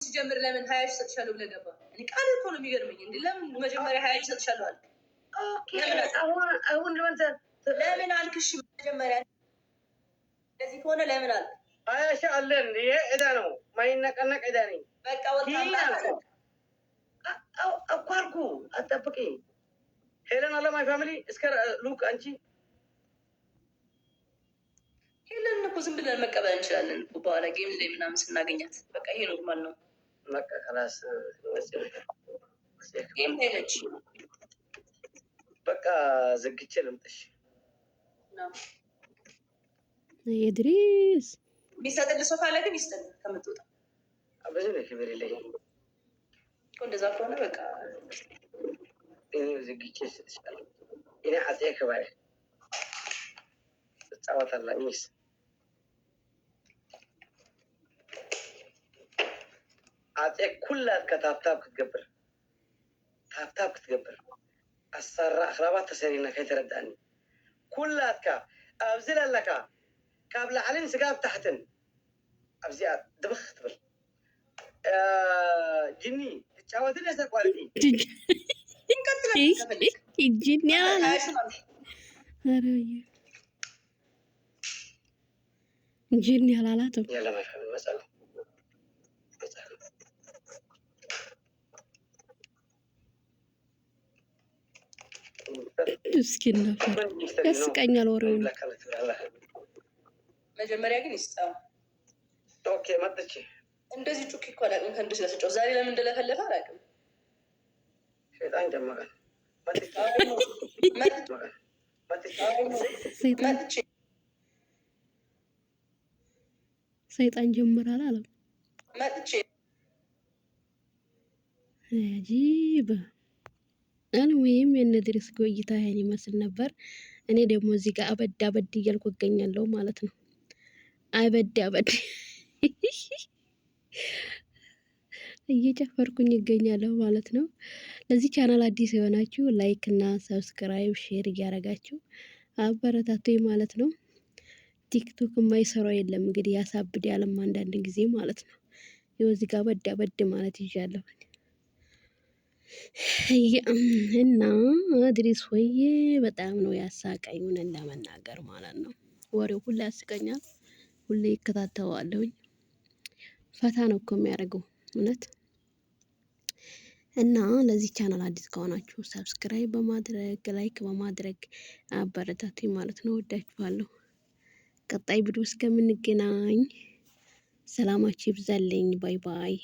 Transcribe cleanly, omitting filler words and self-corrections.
ሲጀምር ለምን 20 ሰጥሻለሁ ብለህ ገባ? እኔ ቃል እኮ ነው የሚገርመኝ። እንዴ ለምን መጀመሪያ 20 ሰጥሻለሁ አልክ? ኦኬ አሁን ለምን አልክሽ? መጀመሪያ እንደዚህ ከሆነ ለምን አልክ? 20 ሺህ አለን። ይሄ ዕዳ ነው፣ ማይነቀነቅ ዕዳ ነኝ። በቃ ወጣላ እኮ አልኩ። አትጠብቂ ሄለን አለማይ ፋሚሊ እስከ ሉክ አንቺ ሄለን እኮ ዝም ብለን መቀበል እንችላለን። በኋላ ጌም ላይ ምናምን ስናገኛት በቃ ይሄ ኖርማል ነው። በቃ ክላስ ጌም ላይ ነች። በቃ ዘግቼ ልምጥሽ የድሪስ ቢሰጥል ሶፋ ላይ ግን ይስጥል ከምትወጣ ብዙ ነው ክብር ላይ እንደዛ ከሆነ በቃ ዘግቼ ስጥሻለሁ። እኔ አጼ ከባይ ጻወታላ ሚስ አጼ ኩላት ከታብታብ ክትገብር ታብታብ ክትገብር አሰራ አኽራባት ተሰሪና ከይተረዳኒ ኩላትካ ኣብዝል ኣለካ ካብ ላዕልን ስጋብ ታሕትን ኣብዚኣ ድብኽ ትብል ጅኒ ትጫወትን የሰቋልቲ ጅኒ ጅኒ አላላትም። ያለማይፈል መጸሉ እስኪ ነበር ያስቀኛል ወሬው። መጀመሪያ ግን ይስጣው። ኦኬ መጥቼ እንደዚህ ጩክ እኮ አላውቅም። ከእንደዚህ ለሰጫው ዛሬ ለምን እንደለፈለፈ አላውቅም። ሸይጣን ጀመረ። ሰይጣን ጀምራል አለ መጥቼ አጂብ አንወይም የነድሪስ ቆይታ ይሄን ይመስል ነበር። እኔ ደግሞ እዚህ ጋር አበድ አበድ እያልኩ እገኛለሁ ማለት ነው። አበድ አበድ እየጨፈርኩኝ እገኛለሁ ማለት ነው። ለዚህ ቻናል አዲስ የሆናችሁ ላይክ እና ሰብስክራይብ ሼር እያደረጋችሁ አበረታቱኝ ማለት ነው። ቲክቶክ የማይሰራው የለም እንግዲህ ያሳብድ ያለም አንዳንድ ጊዜ ማለት ነው። ይኸው እዚህ ጋር አበድ አበድ ማለት ይዣለሁ እና ድሪስ ሆዬ በጣም ነው ያሳቀኝ እውነት ለመናገር ማለት ነው። ወሬው ሁሌ ያስቀኛል፣ ሁሌ ይከታተለዋለሁኝ። ፈታ ነው እኮ የሚያደርገው እውነት። እና ለዚህ ቻናል አዲስ ከሆናችሁ ሰብስክራይብ በማድረግ ላይክ በማድረግ አበረታቱኝ ማለት ነው። ወዳችኋለሁ። ቀጣይ ቪዲዮ እስከምንገናኝ ሰላማችሁ ይብዛልኝ። ባይ ባይ።